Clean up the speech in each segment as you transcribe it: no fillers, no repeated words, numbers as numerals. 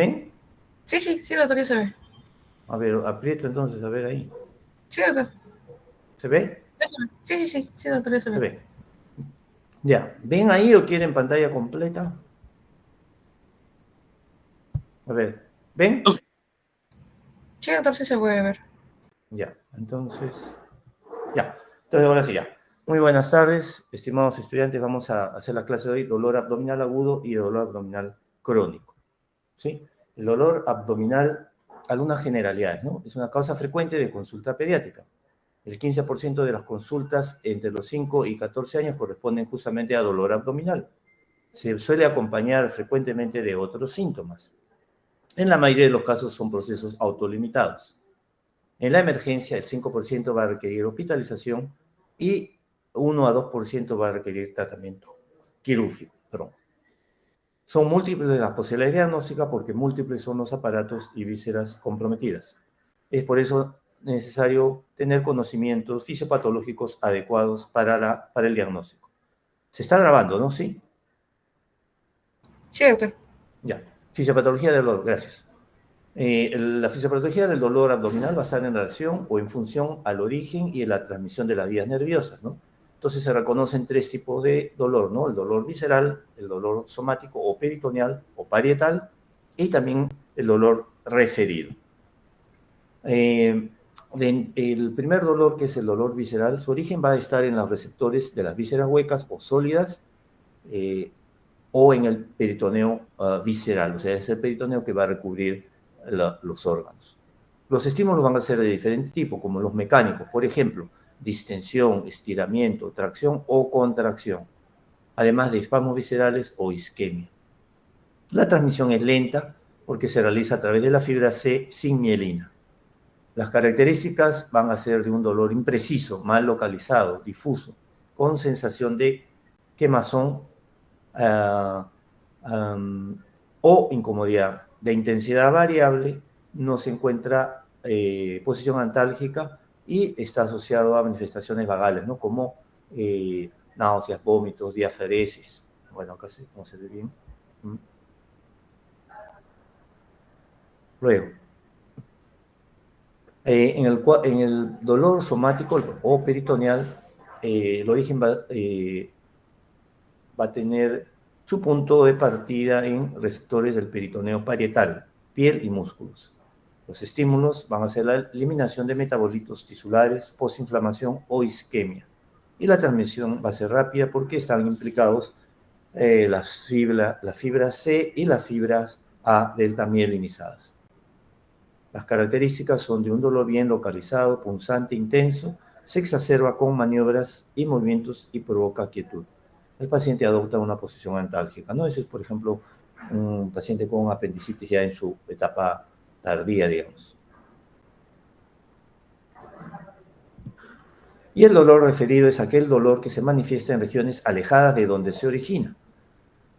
¿Ven? Sí, sí, sí, doctor, ya se ve. A ver, aprieto entonces, a ver ahí. Sí, doctor. ¿Se ve? Ya se ve. Sí, sí, sí, sí, doctor, ya se Se ve. ve. Ya, ¿ven ahí o quieren pantalla completa? A ver, ¿ven? Sí, doctor, sí se puede ver. Ya, entonces, ya. Entonces, ahora sí, ya. Muy buenas tardes, estimados estudiantes. Vamos a hacer la clase de hoy, dolor abdominal agudo y dolor abdominal crónico. ¿Sí? El dolor abdominal, algunas generalidades, ¿no? Es una causa frecuente de consulta pediátrica. El 15% de las consultas entre los 5 y 14 años corresponden justamente a dolor abdominal. Se suele acompañar frecuentemente de otros síntomas. En la mayoría de los casos son procesos autolimitados. En la emergencia, el 5% va a requerir hospitalización y 1 a 2% va a requerir tratamiento quirúrgico. Perdón. Son múltiples las posibilidades diagnósticas porque múltiples son los aparatos y vísceras comprometidas. Es por eso necesario tener conocimientos fisiopatológicos adecuados para el diagnóstico. Se está grabando, ¿no? Sí. Sí, doctor. Ya. Fisiopatología del dolor, gracias. La fisiopatología del dolor abdominal va a estar en relación o en función al origen y en la transmisión de las vías nerviosas, ¿no? Entonces se reconocen tres tipos de dolor, ¿no? El dolor visceral, el dolor somático o peritoneal o parietal y también el dolor referido. El primer dolor, que es el dolor visceral, su origen va a estar en los receptores de las vísceras huecas o sólidas o en el peritoneo visceral, o sea, es el peritoneo que va a recubrir los órganos. Los estímulos van a ser de diferente tipo, como los mecánicos, por ejemplo, distensión, estiramiento, tracción o contracción, además de espasmos viscerales o isquemia. La transmisión es lenta porque se realiza a través de la fibra C sin mielina. Las características van a ser de un dolor impreciso, mal localizado, difuso, con sensación de quemazón uh, o incomodidad. De intensidad variable, no se encuentra posición antálgica y está asociado a manifestaciones vagales, ¿no? Como náuseas, vómitos, diaferesis. Bueno, acá no se ve bien. Luego, en el dolor somático o peritoneal, el origen va a tener su punto de partida en receptores del peritoneo parietal, piel y músculos. Los estímulos van a ser la eliminación de metabolitos tisulares, postinflamación o isquemia. Y la transmisión va a ser rápida porque están implicados la fibra C y las fibras A delta mielinizadas. Las características son de un dolor bien localizado, punzante, intenso, se exacerba con maniobras y movimientos y provoca quietud. El paciente adopta una posición antálgica, ¿no? Ese es, por ejemplo, un paciente con apendicitis ya en su etapa tardía, digamos. Y el dolor referido es aquel dolor que se manifiesta en regiones alejadas de donde se origina.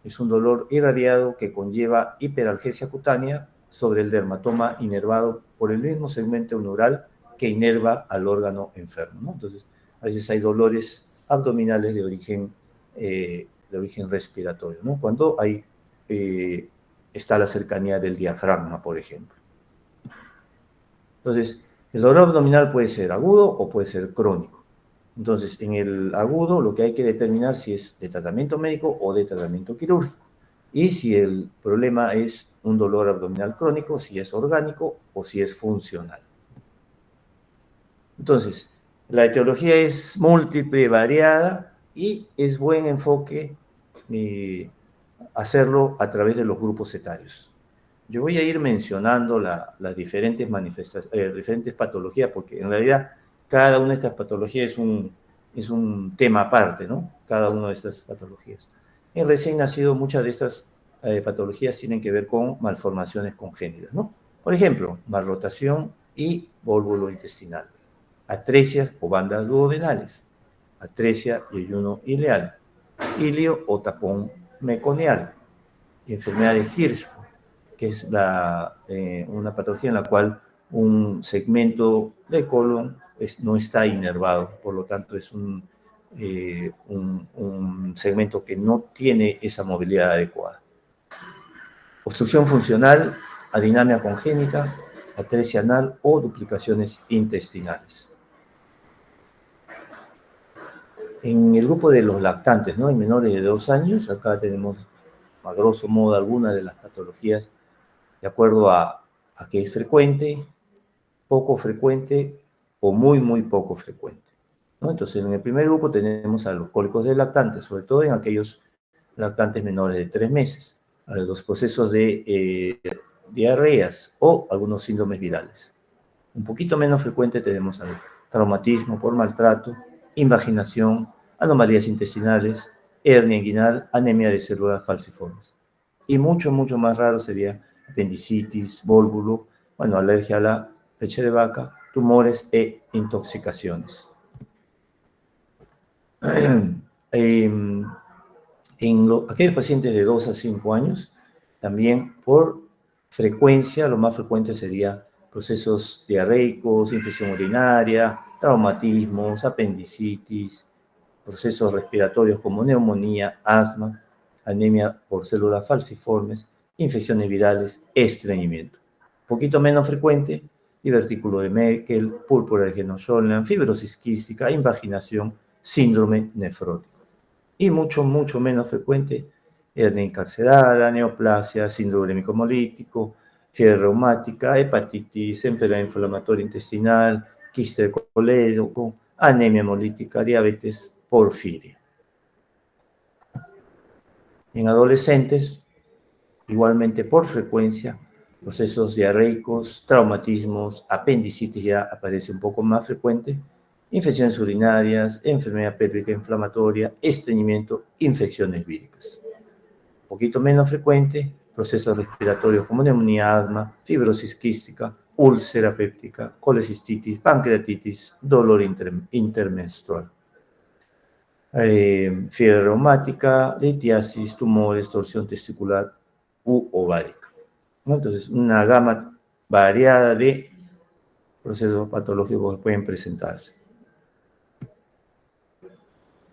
Es un dolor irradiado que conlleva hiperalgesia cutánea sobre el dermatoma inervado por el mismo segmento neural que inerva al órgano enfermo, ¿no? Entonces, a veces hay dolores abdominales de origen respiratorio, ¿no? Cuando está la cercanía del diafragma, por ejemplo. Entonces, el dolor abdominal puede ser agudo o puede ser crónico. Entonces, en el agudo lo que hay que determinar si es de tratamiento médico o de tratamiento quirúrgico. Y si el problema es un dolor abdominal crónico, si es orgánico o si es funcional. Entonces, la etiología es múltiple, variada y es buen enfoque hacerlo a través de los grupos etarios. Yo voy a ir mencionando las diferentes diferentes patologías, porque en realidad cada una de estas patologías es un tema aparte, ¿no? Cada una de estas patologías. En recién nacido, muchas de estas patologías tienen que ver con malformaciones congénitas, ¿no? Por ejemplo, malrotación y vólvulo intestinal, atresias o bandas duodenales, atresia y ayuno ileal, ilio o tapón meconial, enfermedad de Hirschsprung, que es una patología en la cual un segmento de colon no está inervado, por lo tanto es un segmento que no tiene esa movilidad adecuada. Obstrucción funcional, adinemia congénita, atresia anal o duplicaciones intestinales. En el grupo de los lactantes, ¿no? En menores de 2 años, acá tenemos a grosso modo algunas de las patologías de acuerdo a que es frecuente, poco frecuente o muy, muy poco frecuente, ¿no? Entonces, en el primer grupo tenemos a los cólicos de lactantes, sobre todo en aquellos lactantes menores de 3 meses, a los procesos de diarreas o algunos síndromes virales. Un poquito menos frecuente tenemos al traumatismo por maltrato, invaginación, anomalías intestinales, hernia inguinal, anemia de células falciformes. Y mucho, mucho más raro sería apendicitis, vólvulo, bueno, alergia a la leche de vaca, tumores e intoxicaciones. Aquellos pacientes de 2 a 5 años, también por frecuencia, lo más frecuente sería procesos diarreicos, infección urinaria, traumatismos, apendicitis, procesos respiratorios como neumonía, asma, anemia por células falciformes, infecciones virales, estreñimiento. Un poquito menos frecuente, divertículo de Meckel, púrpura de Genow-Schönlein, fibrosis quística, invaginación, síndrome nefrótico. Y mucho, mucho menos frecuente, hernia encarcerada, neoplasia, síndrome hemolítico, fiebre reumática, hepatitis, enfermedad inflamatoria intestinal, quiste de colédoco, anemia hemolítica, diabetes, porfiria. En adolescentes, igualmente por frecuencia, procesos diarreicos, traumatismos, apendicitis ya aparece un poco más frecuente, infecciones urinarias, enfermedad pélvica inflamatoria, estreñimiento, infecciones víricas. Un poquito menos frecuente, procesos respiratorios como neumonía, asma, fibrosis quística, úlcera péptica, colecistitis, pancreatitis, dolor intermenstrual. Fiebre reumática, litiasis, tumores, torsión testicular u ovárica, ¿no? Entonces, una gama variada de procesos patológicos que pueden presentarse.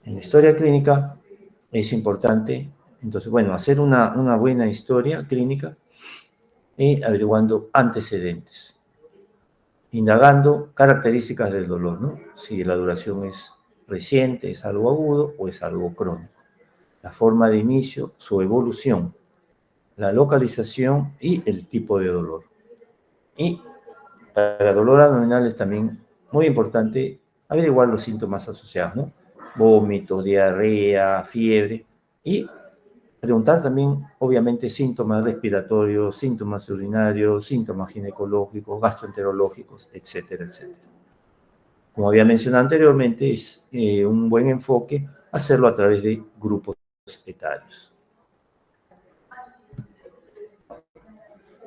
En la historia clínica es importante, entonces, bueno, hacer una buena historia clínica y averiguando antecedentes, indagando características del dolor, ¿no? Si la duración es reciente, es algo agudo o es algo crónico. La forma de inicio, su evolución, la localización y el tipo de dolor. Y para dolor abdominal es también muy importante averiguar los síntomas asociados, ¿no? Vómitos, diarrea, fiebre, y preguntar también, obviamente, síntomas respiratorios, síntomas urinarios, síntomas ginecológicos, gastroenterológicos, etcétera, etcétera. Como había mencionado anteriormente, es un buen enfoque hacerlo a través de grupos etarios.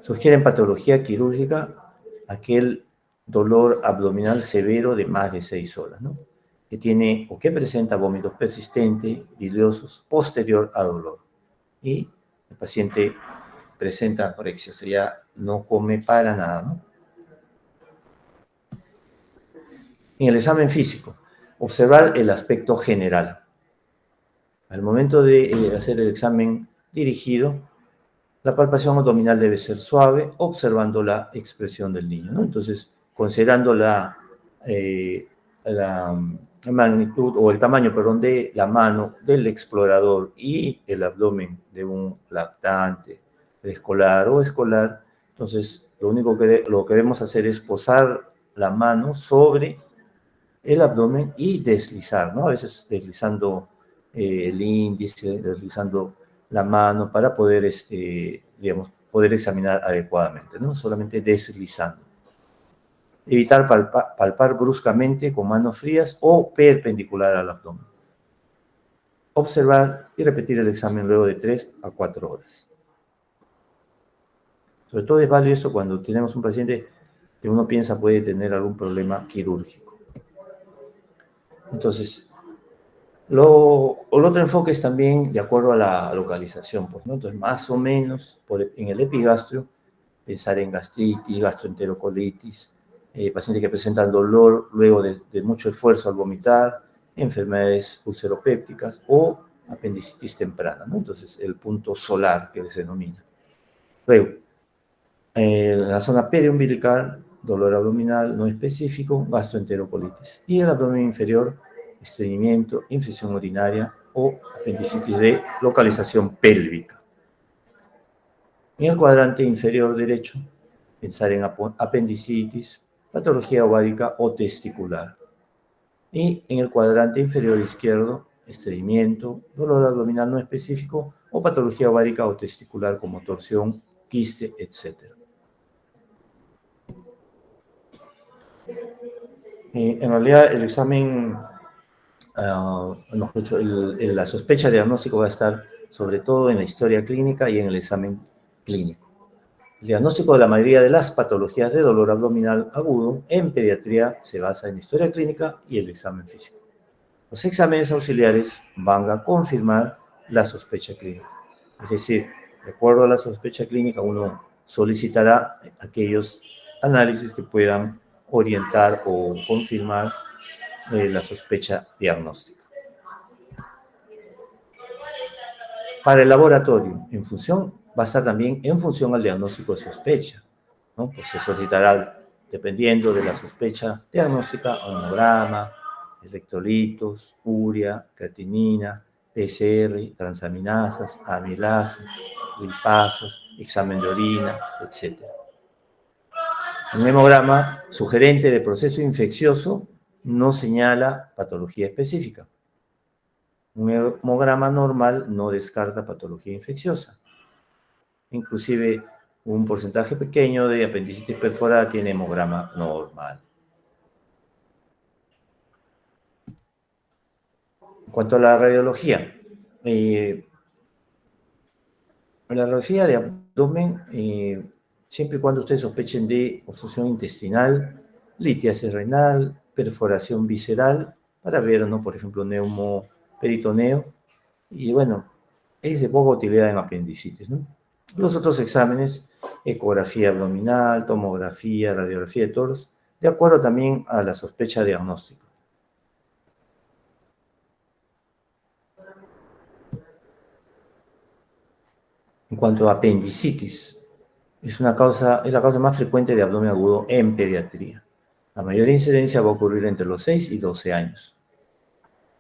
Sugieren patología quirúrgica aquel dolor abdominal severo de más de 6 horas, ¿no? Que tiene o que presenta vómitos persistentes, biliosos, posterior a dolor. Y el paciente presenta anorexia, o sea, ya no come para nada, ¿no? En el examen físico, observar el aspecto general. Al momento de hacer el examen dirigido, la palpación abdominal debe ser suave, observando la expresión del niño, ¿no? Entonces, considerando la magnitud o el tamaño, perdón, de la mano del explorador y el abdomen de un lactante, preescolar o escolar, entonces lo único que debemos hacer es posar la mano sobre el abdomen y deslizar, ¿no? A veces deslizando el índice, deslizando la mano para poder, digamos, poder examinar adecuadamente, ¿no? Solamente deslizando. Evitar palpar bruscamente con manos frías o perpendicular al abdomen. Observar y repetir el examen luego de 3 a 4 horas. Sobre todo es válido esto cuando tenemos un paciente que uno piensa puede tener algún problema quirúrgico. Entonces, el otro enfoque es también de acuerdo a la localización, pues, ¿no? Entonces, más o menos en el epigastrio, pensar en gastritis, gastroenterocolitis, pacientes que presentan dolor luego de mucho esfuerzo al vomitar, enfermedades ulceropépticas o apendicitis temprana, ¿no? Entonces, el punto solar que se denomina. Luego, en la zona periumbilical, dolor abdominal no específico, gastroenterocolitis. Y el abdomen inferior, estreñimiento, infección urinaria o apendicitis de localización pélvica. En el cuadrante inferior derecho, pensar en apendicitis, patología ovárica o testicular. Y en el cuadrante inferior izquierdo, estreñimiento, dolor abdominal no específico o patología ovárica o testicular como torsión, quiste, etc. En realidad, el examen, mejor dicho, la sospecha de diagnóstico va a estar sobre todo en la historia clínica y en el examen clínico. El diagnóstico de la mayoría de las patologías de dolor abdominal agudo en pediatría se basa en la historia clínica y el examen físico. Los exámenes auxiliares van a confirmar la sospecha clínica. Es decir, de acuerdo a la sospecha clínica, uno solicitará aquellos análisis que puedan orientar o confirmar la sospecha diagnóstica. Para el laboratorio, va a estar también en función al diagnóstico de sospecha, ¿no? Pues se solicitará, dependiendo de la sospecha diagnóstica, hemograma, electrolitos, urea, creatinina, PCR, transaminasas, amilasa, lipasas, examen de orina, etc. Un hemograma sugerente de proceso infeccioso no señala patología específica. Un hemograma normal no descarta patología infecciosa. Inclusive un porcentaje pequeño de apendicitis perforada tiene hemograma normal. En cuanto a la radiología, la radiología de abdomen, siempre y cuando ustedes sospechen de obstrucción intestinal, litiasis renal, perforación visceral, para ver, ¿no? Por ejemplo, neumoperitoneo, y bueno, es de poca utilidad en apendicitis, ¿no? Los otros exámenes, ecografía abdominal, tomografía, radiografía de tórax, de acuerdo también a la sospecha diagnóstica. En cuanto a apendicitis, es la causa más frecuente de abdomen agudo en pediatría. La mayor incidencia va a ocurrir entre los 6 y 12 años.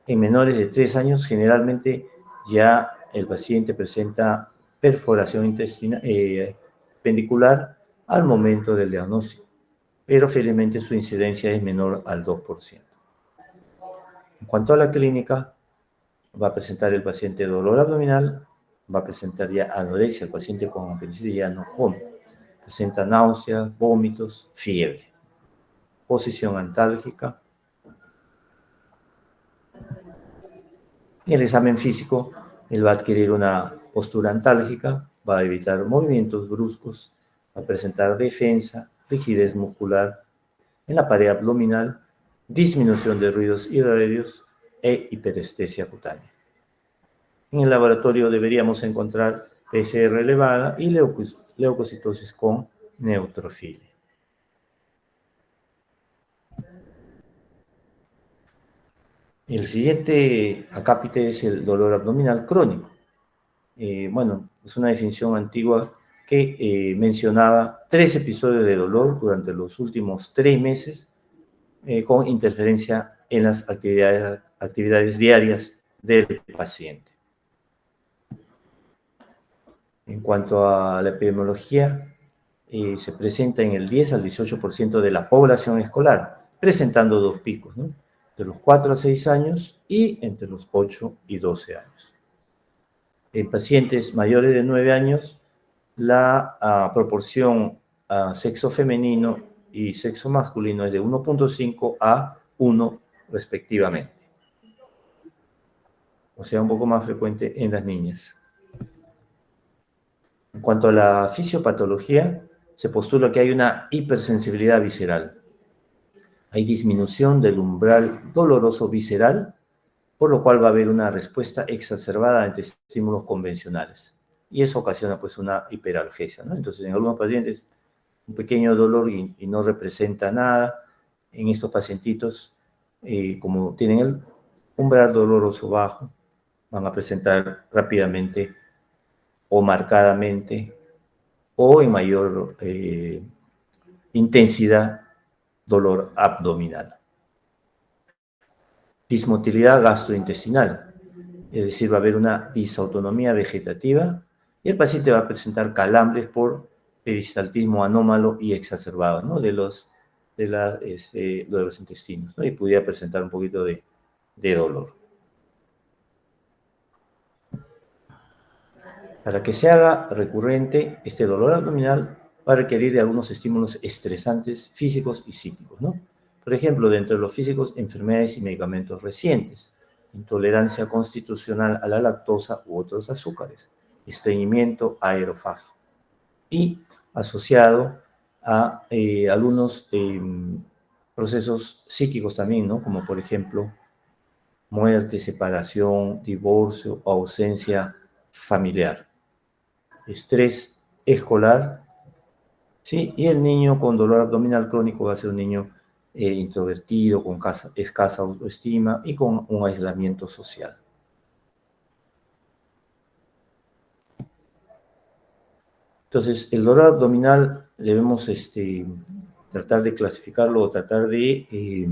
En menores de 3 años, generalmente ya el paciente presenta perforación intestinal, pendicular al momento del diagnóstico, pero felizmente su incidencia es menor al 2%. En cuanto a la clínica, va a presentar el paciente dolor abdominal, va a presentar ya anorexia, el paciente con apendicitis ya no come, presenta náuseas, vómitos, fiebre, posición antálgica. En el examen físico, él va a adquirir una postura antálgica, va a evitar movimientos bruscos, va a presentar defensa, rigidez muscular en la pared abdominal, disminución de ruidos irradios e hiperestesia cutánea. En el laboratorio deberíamos encontrar PCR elevada y leucocitosis con neutrofilia. El siguiente acápite es el dolor abdominal crónico. Bueno, es una definición antigua que mencionaba 3 episodios de dolor durante los últimos 3 meses con interferencia en las actividades diarias del paciente. En cuanto a la epidemiología, se presenta en el 10 al 18% de la población escolar, presentando 2 picos, ¿no? De los 4 a 6 años y entre los 8 y 12 años. En pacientes mayores de 9 años, la proporción sexo femenino y sexo masculino es de 1.5 a 1 respectivamente. O sea, un poco más frecuente en las niñas. En cuanto a la fisiopatología, se postula que hay una hipersensibilidad visceral. Hay disminución del umbral doloroso visceral, por lo cual va a haber una respuesta exacerbada ante estímulos convencionales. Y eso ocasiona pues una hiperalgesia, ¿no? Entonces, en algunos pacientes, un pequeño dolor y no representa nada. En estos pacientitos, como tienen el umbral doloroso bajo, van a presentar rápidamente o marcadamente o en mayor intensidad, dolor abdominal. Dismotilidad gastrointestinal, es decir, va a haber una disautonomía vegetativa y el paciente va a presentar calambres por peristaltismo anómalo y exacerbado, ¿no? de los intestinos, ¿no? Y pudiera presentar un poquito de dolor. Para que se haga recurrente, este dolor abdominal va a requerir de algunos estímulos estresantes físicos y psíquicos, ¿no? Por ejemplo, dentro de los físicos, enfermedades y medicamentos recientes, intolerancia constitucional a la lactosa u otros azúcares, estreñimiento aerofágico y asociado a algunos procesos psíquicos también, ¿no? Como por ejemplo, muerte, separación, divorcio o ausencia familiar. Estrés escolar, ¿sí? Y el niño con dolor abdominal crónico va a ser un niño introvertido, con escasa autoestima y con un aislamiento social. Entonces, el dolor abdominal debemos tratar de clasificarlo o tratar de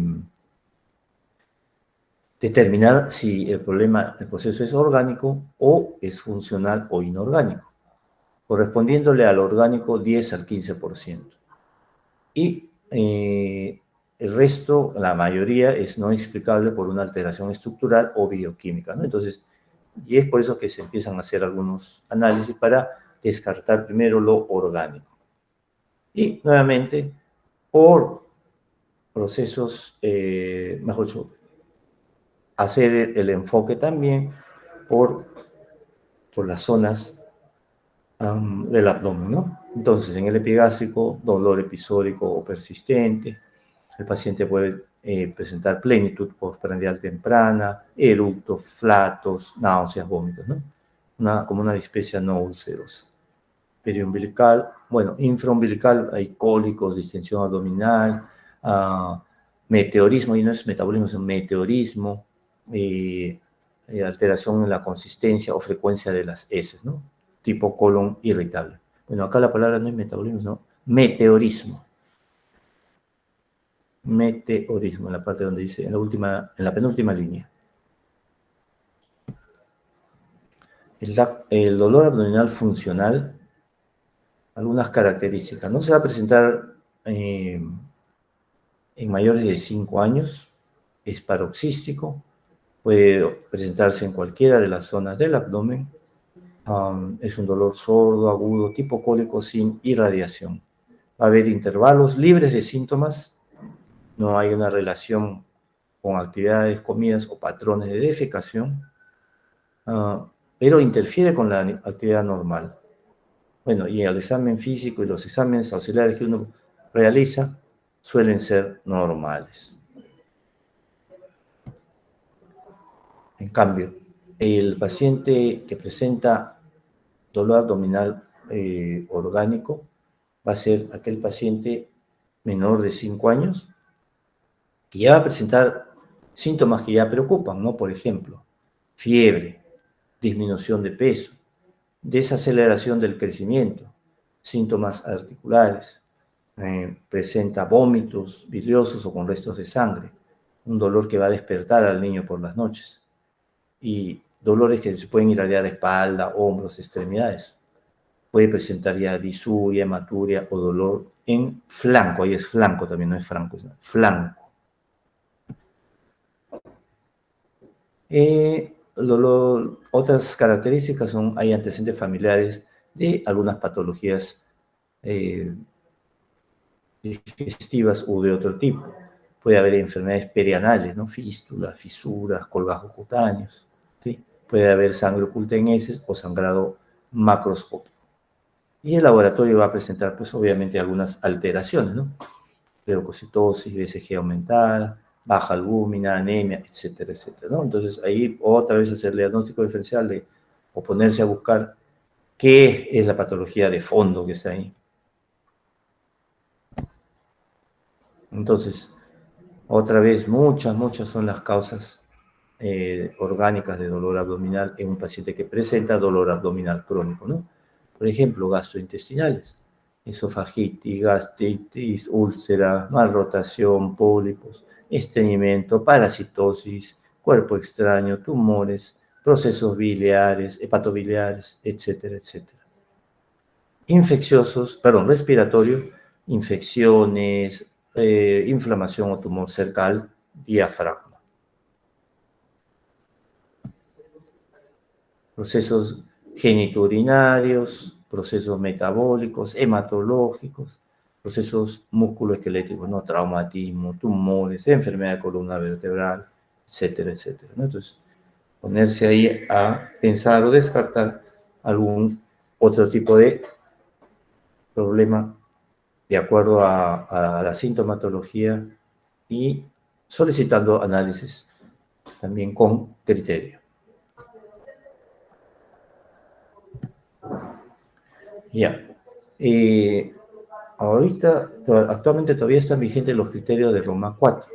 determinar si el proceso es orgánico o es funcional o inorgánico, correspondiéndole al orgánico 10 al 15%. Y el resto, la mayoría, es no explicable por una alteración estructural o bioquímica, ¿no? Entonces, y es por eso que se empiezan a hacer algunos análisis para descartar primero lo orgánico. Y nuevamente, por procesos, mejor dicho, hacer el enfoque también por las zonas del abdomen, ¿no? Entonces, en el epigástrico, dolor episódico o persistente, el paciente puede presentar plenitud postprandial temprana, eructos, flatos, náuseas, vómitos, ¿no? Como una dispesia no ulcerosa. Periumbilical, bueno, infraumbilical, hay cólicos, distensión abdominal, meteorismo, y no es metabolismo, es un meteorismo, alteración en la consistencia o frecuencia de las heces, ¿no? Tipo colon irritable. Bueno, acá la palabra no es metabolismo, sino meteorismo. Meteorismo, en la parte donde dice, en la penúltima línea. El dolor abdominal funcional, algunas características. No se va a presentar en mayores de 5 años, es paroxístico, puede presentarse en cualquiera de las zonas del abdomen, es un dolor sordo, agudo, tipo cólico sin irradiación. Va a haber intervalos libres de síntomas, no hay una relación con actividades, comidas o patrones de defecación, pero interfiere con la actividad normal. Bueno, y el examen físico y los exámenes auxiliares que uno realiza suelen ser normales. En cambio, el paciente que presenta dolor abdominal orgánico va a ser aquel paciente menor de 5 años que ya va a presentar síntomas que ya preocupan, ¿no? Por ejemplo, fiebre, disminución de peso, desaceleración del crecimiento, síntomas articulares, presenta vómitos biliosos o con restos de sangre, un dolor que va a despertar al niño por las noches y dolores que se pueden irradiar a espalda, hombros, extremidades. Puede presentar ya disuria, hematuria o dolor en flanco, ahí es flanco también, no es franco, es flanco. Otras características son, hay antecedentes familiares de algunas patologías digestivas u de otro tipo. Puede haber enfermedades perianales, ¿no? Fístulas, fisuras, colgajos cutáneos, ¿sí? Puede haber sangre oculta en heces o sangrado macroscópico. Y el laboratorio va a presentar, pues, obviamente, algunas alteraciones, ¿no? Leucocitosis, BCG aumentada, baja albúmina, anemia, etcétera, etcétera, ¿no? Entonces, ahí otra vez hacer el diagnóstico diferencial o ponerse a buscar qué es la patología de fondo que está ahí. Entonces, otra vez, muchas son las causas orgánicas de dolor abdominal en un paciente que presenta dolor abdominal crónico, ¿no? Por ejemplo, gastrointestinales. esofagitis, gastritis, úlcera, malrotación, pólipos, estreñimiento, parasitosis, cuerpo extraño, tumores, procesos biliares, hepatobiliares, etcétera, etcétera. Infecciosos, perdón, respiratorio, infecciones, inflamación o tumor cercal, diafragma. Procesos genitourinarios, procesos metabólicos, hematológicos, procesos musculoesqueléticos, ¿no? Traumatismo, tumores, enfermedad de columna vertebral, etcétera, etcétera, ¿no? Entonces, ponerse ahí a pensar o descartar algún otro tipo de problema de acuerdo a la sintomatología y solicitando análisis también con criterio. Ya. Ahorita, actualmente todavía están vigentes los criterios de Roma 4.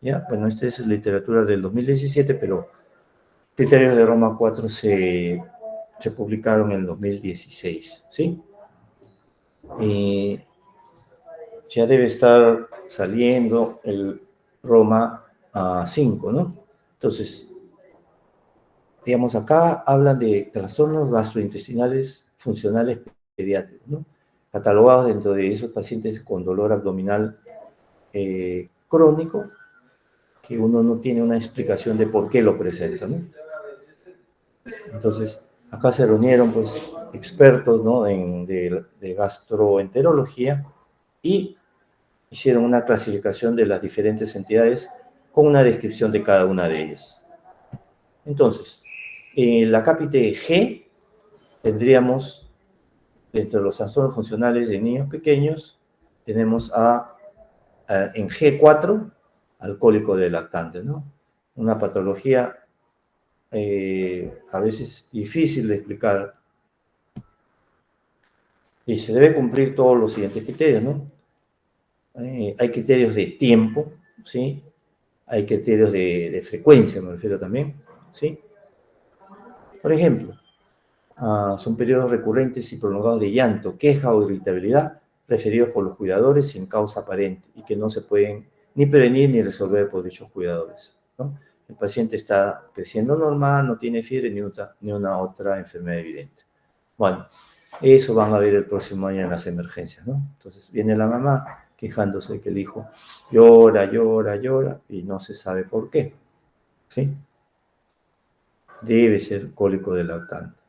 ¿Ya? Bueno, esta es literatura del 2017, pero criterios de Roma 4 se publicaron en el 2016, ¿sí? Ya debe estar saliendo el Roma 5, ¿no? Entonces, digamos, acá hablan de trastornos gastrointestinales funcionales pediátricos, ¿no? Catalogados dentro de esos pacientes con dolor abdominal crónico, que uno no tiene una explicación de por qué lo presenta, ¿no? Entonces, acá se reunieron, pues, expertos, ¿no? de gastroenterología y hicieron una clasificación de las diferentes entidades con una descripción de cada una de ellas. Entonces, en la cápite G tendríamos, dentro de los trastornos funcionales de niños pequeños, tenemos en G4, alcohólico de lactantes, ¿no? Una patología a veces difícil de explicar y se debe cumplir todos los siguientes criterios, ¿no? Hay criterios de tiempo, ¿sí? Hay criterios de frecuencia, me refiero también, ¿sí? Por ejemplo, son periodos recurrentes y prolongados de llanto, queja o irritabilidad referidos por los cuidadores sin causa aparente y que no se pueden ni prevenir ni resolver por dichos cuidadores, ¿no? El paciente está creciendo normal, no tiene fiebre ni una otra enfermedad evidente. Bueno, eso van a ver el próximo año en las emergencias, ¿no? Entonces viene la mamá quejándose de que el hijo llora, llora, llora y no se sabe por qué, ¿sí? Debe ser cólico de lactante.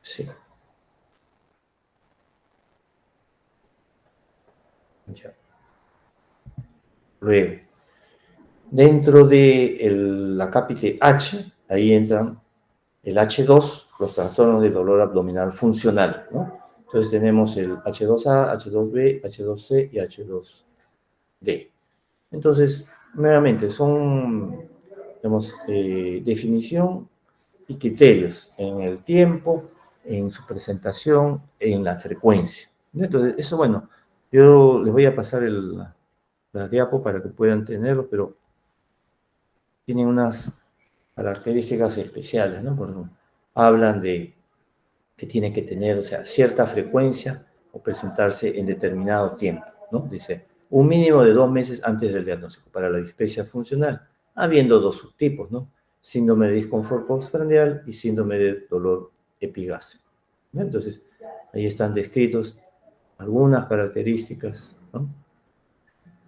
Sí. Ya. Luego, dentro de la cápite H, ahí entran el H2, los trastornos del dolor abdominal funcional, ¿no? Entonces tenemos el H2A, H2B, H2C y H2D. Entonces, nuevamente, son, digamos, definición y criterios en el tiempo, en su presentación, en la frecuencia. Entonces, eso, bueno, yo les voy a pasar la diapo para que puedan tenerlo, pero tienen unas características especiales, ¿no? Por ejemplo, hablan de que tiene que tener, o sea, cierta frecuencia o presentarse en determinado tiempo, ¿no? Dice, un mínimo de 2 meses antes del diagnóstico para la dispepsia funcional, habiendo dos subtipos, ¿no? Síndrome de disconfort postprandial y síndrome de dolor epigástrico, ¿no? Entonces, ahí están descritos algunas características, ¿no?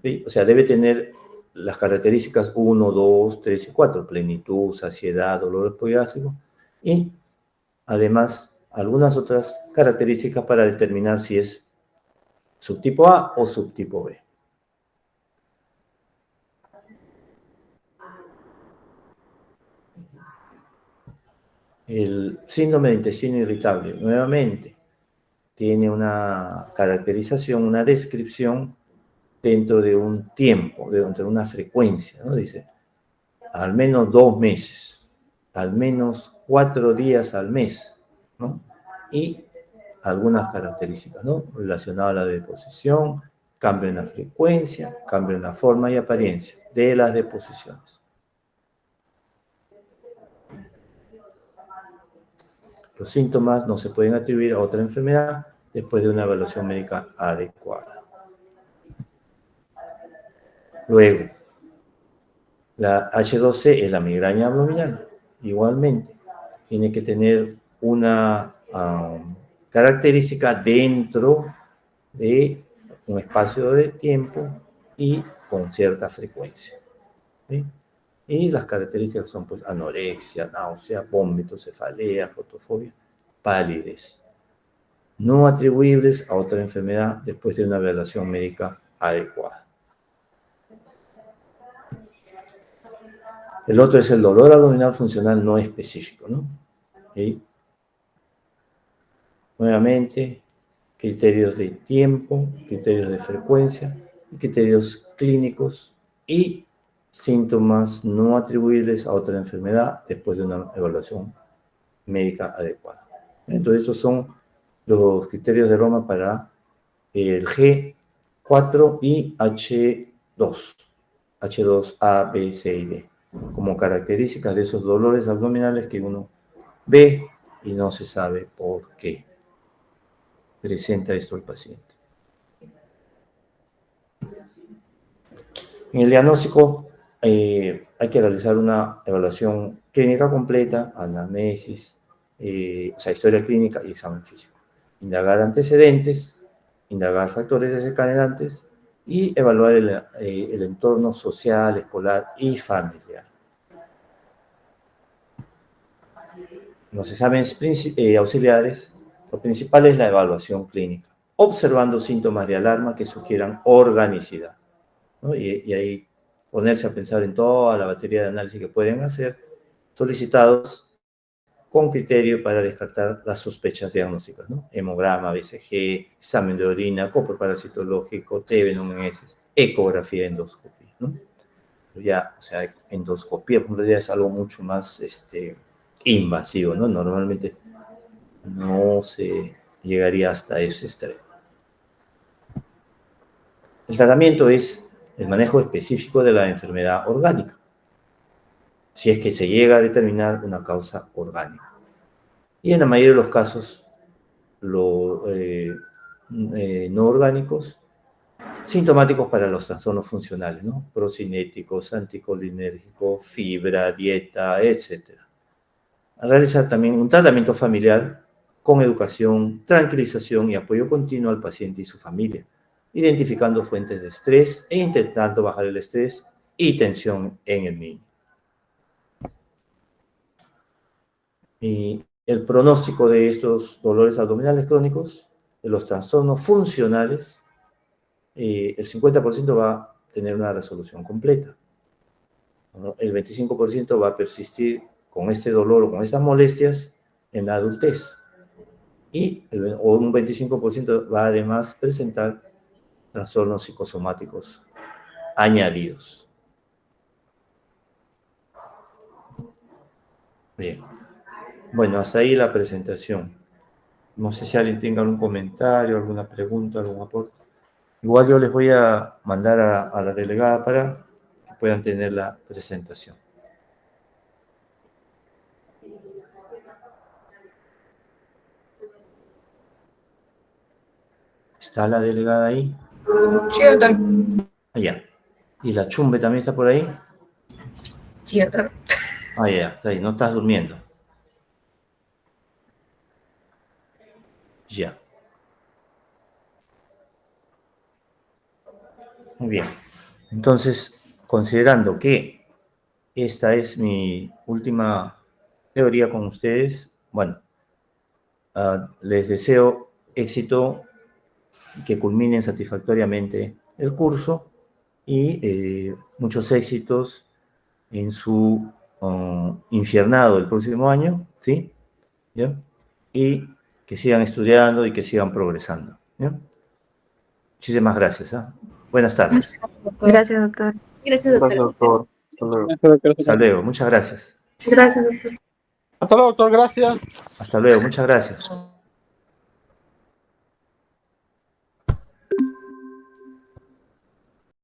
¿Sí? O sea, debe tener las características 1, 2, 3 y 4, plenitud, saciedad, dolor epigástrico, y además algunas otras características para determinar si es subtipo A o subtipo B. El síndrome de intestino irritable, nuevamente, tiene una caracterización, una descripción dentro de un tiempo, dentro de una frecuencia, ¿no? Dice, al menos 2 meses, al menos 4 días al mes, ¿no? Y algunas características, ¿no? Relacionadas a la deposición, cambio en la frecuencia, cambio en la forma y apariencia de las deposiciones. Los síntomas no se pueden atribuir a otra enfermedad después de una evaluación médica adecuada. Luego, la H2C es la migraña abdominal. Igualmente, tiene que tener una característica dentro de un espacio de tiempo y con cierta frecuencia, ¿sí? Y las características son pues, anorexia, náusea, vómitos, cefalea, fotofobia, palidez. No atribuibles a otra enfermedad después de una evaluación médica adecuada. El otro es el dolor abdominal funcional no específico, ¿no? ¿Sí? Nuevamente, criterios de tiempo, criterios de frecuencia, criterios clínicos y síntomas no atribuibles a otra enfermedad después de una evaluación médica adecuada. Entonces, estos son los criterios de Roma para el G4 y H2, H2A, B, C y D, como características de esos dolores abdominales que uno ve y no se sabe por qué presenta esto el paciente. En el diagnóstico hay que realizar una evaluación clínica completa, anamnesis, o sea, historia clínica y examen físico. Indagar antecedentes, indagar factores desencadenantes y evaluar el entorno social, escolar y familiar. Los exámenes auxiliares, lo principal es la evaluación clínica, observando síntomas de alarma que sugieran organicidad, ¿no? Y ahí ponerse a pensar en toda la batería de análisis que pueden hacer, solicitados con criterio para descartar las sospechas diagnósticas, ¿no? Hemograma, BCG, examen de orina, copro parasitológico, TB, ecografía, endoscopía, ¿no? Ya, o sea, endoscopía, por ejemplo, ya es algo mucho más invasivo, ¿no? Normalmente no se llegaría hasta ese extremo. El tratamiento es el manejo específico de la enfermedad orgánica, si es que se llega a determinar una causa orgánica. Y en la mayoría de los casos, no orgánicos, sintomáticos para los trastornos funcionales, ¿no? Procinéticos, anticolinérgicos, fibra, dieta, etc. A realizar también un tratamiento familiar con educación, tranquilización y apoyo continuo al paciente y su familia, identificando fuentes de estrés e intentando bajar el estrés y tensión en el niño. Y el pronóstico de estos dolores abdominales crónicos, de los trastornos funcionales, el 50% va a tener una resolución completa. El 25% va a persistir con este dolor o con estas molestias en la adultez. Y un 25% va además presentar trastornos psicosomáticos añadidos. Bien. Bueno, hasta ahí la presentación. No sé si alguien tenga algún comentario, alguna pregunta, algún aporte. Igual yo les voy a mandar a la delegada para que puedan tener la presentación. ¿Está la delegada ahí? Sí, doctor. Allá. ¿Y la Chumbe también está por ahí? Sí, doctor. Ah, ya, está ahí. No estás durmiendo. Ya. Muy bien. Entonces, considerando que esta es mi última teoría con ustedes, bueno, les deseo éxito, que culminen satisfactoriamente el curso y muchos éxitos en su infiernado el próximo año, ¿sí? ¿Ya? Y que sigan estudiando y que sigan progresando, ¿ya? Muchísimas gracias, ¿eh? Buenas tardes. Gracias, doctor. Gracias, doctor. Gracias, doctor. Hasta luego. Hasta luego, muchas gracias. Gracias, doctor. Hasta luego, doctor. Gracias. Hasta luego, muchas gracias.